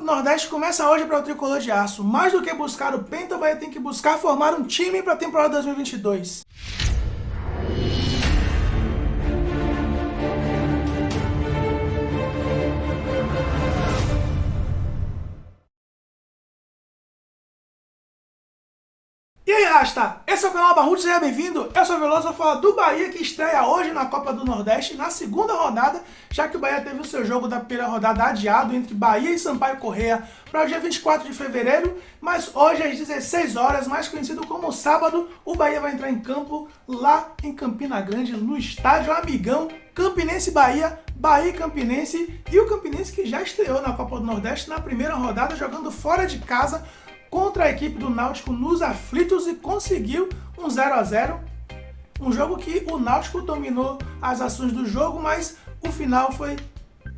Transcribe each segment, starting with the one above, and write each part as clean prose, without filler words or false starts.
do Nordeste começa hoje para o Tricolor de Aço. Mais do que buscar o Penta, o Bahia tem que buscar formar um time para a temporada 2022. E aí, Rasta? Esse é o canal Barrudo, seja bem-vindo. Eu sou o Veloso, vou falar do Bahia que estreia hoje na Copa do Nordeste, na segunda rodada, já que o Bahia teve o seu jogo da primeira rodada adiado entre Bahia e Sampaio Corrêa para o dia 24 de fevereiro, mas hoje às 16 horas, mais conhecido como sábado, o Bahia vai entrar em campo lá em Campina Grande, no estádio Amigão, Campinense Bahia, Bahia e Campinense, e o Campinense que já estreou na Copa do Nordeste na primeira rodada, jogando fora de casa, contra a equipe do Náutico nos aflitos e conseguiu um 0-0. Um jogo que o Náutico dominou as ações do jogo, mas o final foi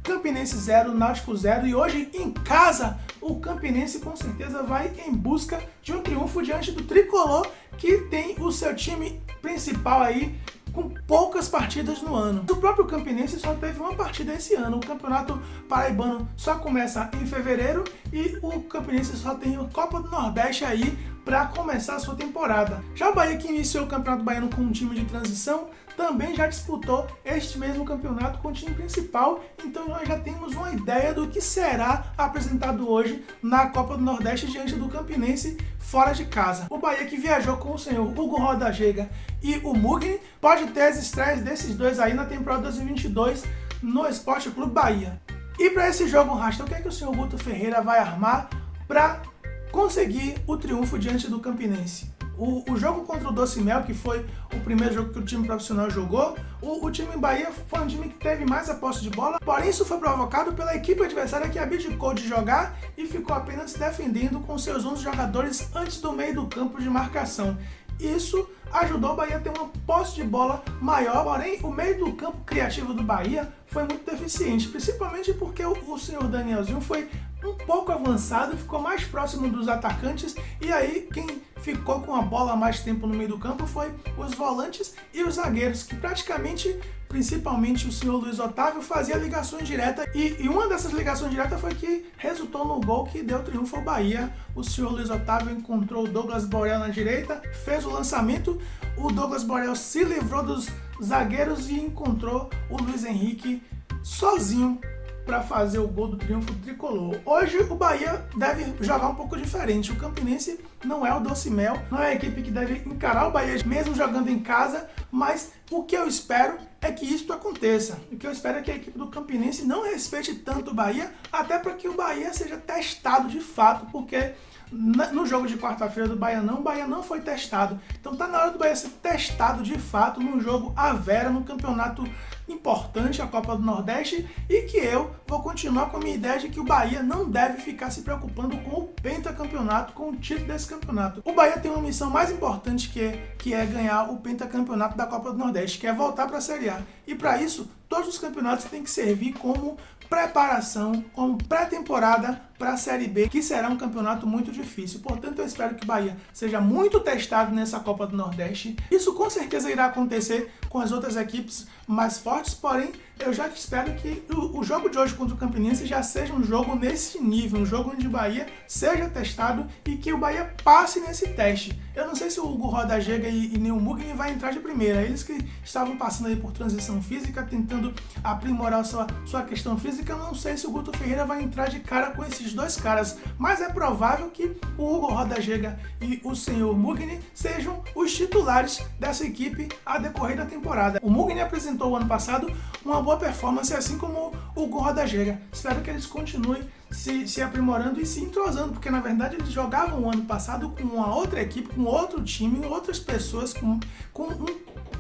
Campinense 0, Náutico 0. E hoje em casa o Campinense com certeza vai em busca de um triunfo diante do Tricolor, que tem o seu time principal aí com poucas partidas no ano. O próprio Campinense só teve uma partida esse ano. O Campeonato Paraibano só começa em fevereiro e o Campinense só tem a Copa do Nordeste aí para começar a sua temporada. Já o Bahia, que iniciou o Campeonato Baiano com um time de transição, também já disputou este mesmo campeonato com o time principal, então nós já temos uma ideia do que será apresentado hoje na Copa do Nordeste diante do Campinense fora de casa. O Bahia, que viajou com o senhor Hugo Rodagega e o Mugni, pode ter as estreias desses dois aí na temporada 2022 no Esporte Clube Bahia. E para esse jogo, Rasta, o que é que o senhor Guto Ferreira vai armar para conseguir o triunfo diante do Campinense? O jogo contra o Doce Mel, que foi o primeiro jogo que o time profissional jogou, o time em Bahia foi um time que teve mais a posse de bola, porém isso foi provocado pela equipe adversária que abdicou de jogar e ficou apenas se defendendo com seus 11 jogadores antes do meio do campo de marcação. Isso ajudou o Bahia a ter uma posse de bola maior, porém o meio do campo criativo do Bahia foi muito deficiente, principalmente porque o senhor Danielzinho foi um pouco avançado, ficou mais próximo dos atacantes, e aí quem ficou com a bola mais tempo no meio do campo foi os volantes e os zagueiros, que praticamente, principalmente o senhor Luiz Otávio, fazia ligações diretas, e uma dessas ligações diretas foi que resultou no gol que deu triunfo ao Bahia. O senhor Luiz Otávio encontrou o Douglas Borel na direita, fez o lançamento, o Douglas Borel se livrou dos zagueiros e encontrou o Luiz Henrique sozinho para fazer o gol do triunfo do Tricolor. Hoje o Bahia deve jogar um pouco diferente. O Campinense não é o Doce Mel, não é a equipe que deve encarar o Bahia mesmo jogando em casa, mas o que eu espero é que isso aconteça. O que eu espero é que a equipe do Campinense não respeite tanto o Bahia, até para que o Bahia seja testado de fato, porque no jogo de quarta-feira do Bahia o Bahia não foi testado. Então tá na hora do Bahia ser testado de fato num jogo à vera, num campeonato importante, a Copa do Nordeste, e que eu vou continuar com a minha ideia de que o Bahia não deve ficar se preocupando com o pentacampeonato, com o título desse campeonato. O Bahia tem uma missão mais importante que é ganhar o pentacampeonato da Copa do Nordeste, que é voltar para a Série A. E para isso, todos os campeonatos têm que servir como preparação, como pré-temporada para a Série B, que será um campeonato muito difícil. Portanto, eu espero que o Bahia seja muito testado nessa Copa do Nordeste. Isso com certeza irá acontecer com as outras equipes mais fortes, porém, eu já espero que o jogo de hoje contra o Campinense já seja um jogo nesse nível, um jogo onde o Bahia seja testado e que o Bahia passe nesse teste. Eu não sei se o Hugo Rodagega e nem o Mugni vai entrar de primeira. Eles que estavam passando aí por transição física, tentando aprimorar sua questão física, eu não sei se o Guto Ferreira vai entrar de cara com esses dois caras, mas é provável que o Hugo Rodagega e o senhor Mugni sejam os titulares dessa equipe a decorrer da temporada. O Mugni apresentou o ano passado uma boa performance, assim como o Hugo Rodagega. Espero que eles continuem se aprimorando e se entrosando, porque na verdade eles jogavam o ano passado com uma outra equipe, com outro time, outras pessoas, com um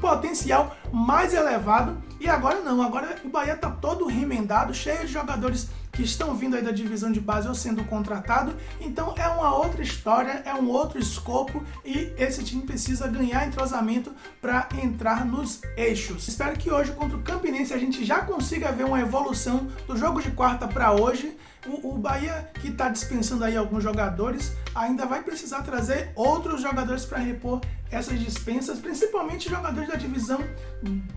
potencial mais elevado, e agora não, agora o Bahia está todo remendado, cheio de jogadores que estão vindo aí da divisão de base ou sendo contratado, então é uma outra história, é um outro escopo, e esse time precisa ganhar entrosamento para entrar nos eixos. Espero que hoje contra o Campinense a gente já consiga ver uma evolução do jogo de quarta para hoje. o Bahia, que está dispensando aí alguns jogadores, ainda vai precisar trazer outros jogadores para repor essas dispensas, principalmente jogadores da divisão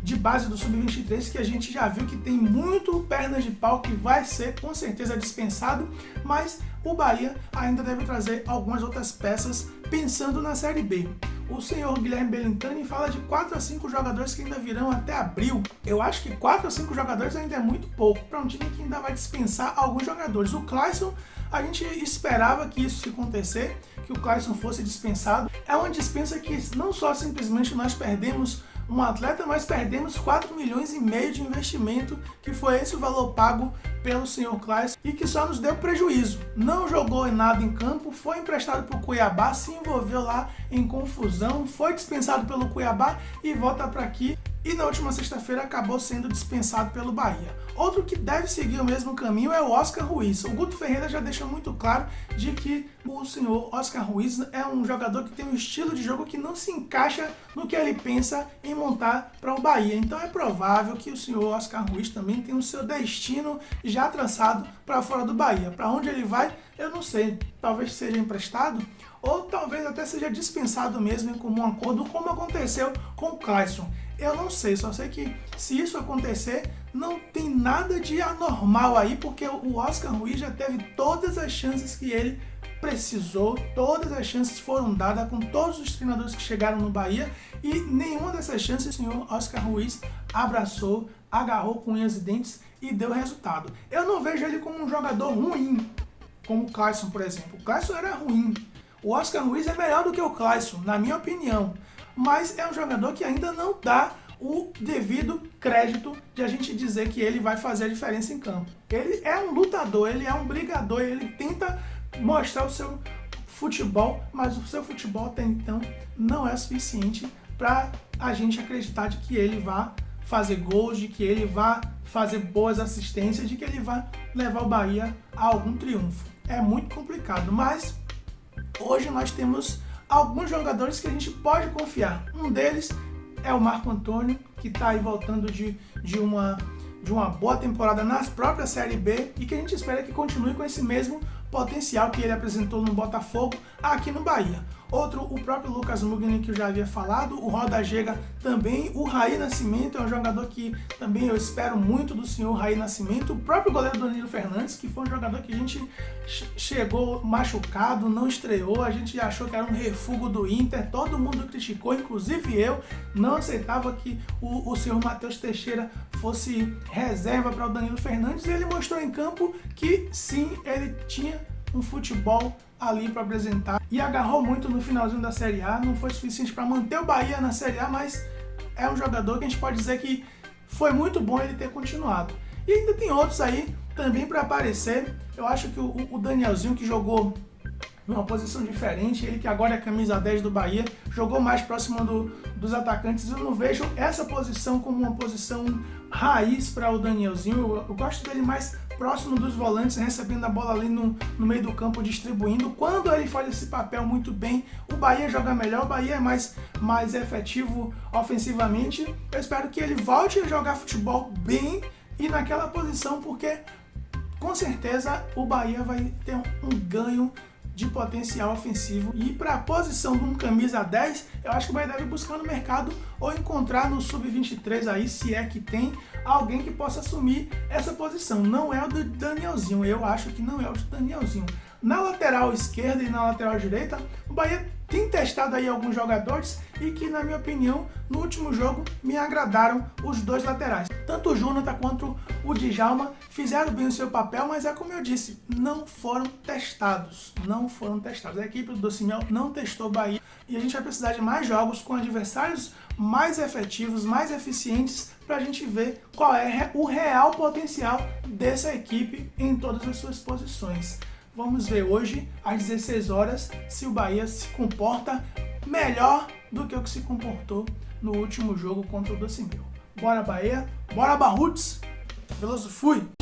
de base do Sub-23, que a gente já viu que tem muito perna de pau, que vai ser com certeza dispensado, mas o Bahia ainda deve trazer algumas outras peças pensando na Série B. O senhor Guilherme Belintani fala de 4 a 5 jogadores que ainda virão até abril. Eu acho que 4 a 5 jogadores ainda é muito pouco para um time que ainda vai dispensar alguns jogadores. O Clayson, a gente esperava que isso acontecer, que o Clayson fosse dispensado. É uma dispensa que não só simplesmente nós perdemos um atleta, mas perdemos 4,5 milhões de investimento, que foi esse o valor pago pelo senhor Clayson e que só nos deu prejuízo. Não jogou em nada em campo, foi emprestado para o Cuiabá, se envolveu lá em confusão, foi dispensado pelo Cuiabá e volta para aqui. E na última sexta-feira acabou sendo dispensado pelo Bahia. Outro que deve seguir o mesmo caminho é o Oscar Ruiz. O Guto Ferreira já deixou muito claro de que o senhor Oscar Ruiz é um jogador que tem um estilo de jogo que não se encaixa no que ele pensa em montar para o Bahia. Então é provável que o senhor Oscar Ruiz também tenha o seu destino já traçado para fora do Bahia. Para onde ele vai, eu não sei. Talvez seja emprestado ou talvez até seja dispensado mesmo em comum acordo, como aconteceu com o Clayson. Eu não sei, só sei que se isso acontecer, não tem nada de anormal aí, porque o Oscar Ruiz já teve todas as chances que ele precisou, todas as chances foram dadas com todos os treinadores que chegaram no Bahia e nenhuma dessas chances o senhor Oscar Ruiz abraçou, agarrou com unhas e dentes e deu resultado. Eu não vejo ele como um jogador ruim, como o Clayson, por exemplo. O Clayson era ruim. O Oscar Ruiz é melhor do que o Clayson, na minha opinião. Mas é um jogador que ainda não dá o devido crédito de a gente dizer que ele vai fazer a diferença em campo. Ele é um lutador, ele é um brigador, ele tenta mostrar o seu futebol, mas o seu futebol até então não é suficiente para a gente acreditar de que ele vai fazer gols, de que ele vai fazer boas assistências, de que ele vai levar o Bahia a algum triunfo. É muito complicado, mas hoje nós temos alguns jogadores que a gente pode confiar. Um deles é o Marco Antônio, que está aí voltando de uma boa temporada na própria Série B e que a gente espera que continue com esse mesmo potencial que ele apresentou no Botafogo aqui no Bahia. Outro, o próprio Lucas Mugni, que eu já havia falado, o Roda Gega também, o Raí Nascimento é um jogador que também eu espero muito do senhor Raí Nascimento, o próprio goleiro Danilo Fernandes, que foi um jogador que a gente chegou machucado, não estreou, a gente achou que era um refúgio do Inter, todo mundo criticou, inclusive eu, não aceitava que o senhor Matheus Teixeira fosse reserva para o Danilo Fernandes e ele mostrou em campo que sim, ele tinha um futebol ali para apresentar e agarrou muito no finalzinho da Série A, não foi suficiente para manter o Bahia na Série A, mas é um jogador que a gente pode dizer que foi muito bom ele ter continuado. E ainda tem outros aí também para aparecer. Eu acho que o Danielzinho, que jogou numa posição diferente, ele que agora é camisa 10 do Bahia, jogou mais próximo dos atacantes. Eu não vejo essa posição como uma posição raiz para o Danielzinho. Eu gosto dele mais próximo dos volantes, recebendo a bola ali no meio do campo, distribuindo. Quando ele faz esse papel muito bem, o Bahia joga melhor, o Bahia é mais efetivo ofensivamente. Eu espero que ele volte a jogar futebol bem e naquela posição, porque com certeza o Bahia vai ter um ganho de potencial ofensivo. E para a posição de um camisa 10, eu acho que o Bahia deve buscar no mercado ou encontrar no Sub-23 aí, se é que tem alguém que possa assumir essa posição. Não é o do Danielzinho, eu acho que não é o do Danielzinho. Na lateral esquerda e na lateral direita, o Bahia tem testado aí alguns jogadores e que, na minha opinião, no último jogo me agradaram os dois laterais. Tanto o Jonathan quanto o Djalma fizeram bem o seu papel, mas é como eu disse, não foram testados. Não foram testados. A equipe do Docimel não testou o Bahia e a gente vai precisar de mais jogos com adversários mais efetivos, mais eficientes, para a gente ver qual é o real potencial dessa equipe em todas as suas posições. Vamos ver hoje, às 16 horas, se o Bahia se comporta melhor do que o que se comportou no último jogo contra o Docimel. Bora Bahia, bora Barruts, Veloso fui!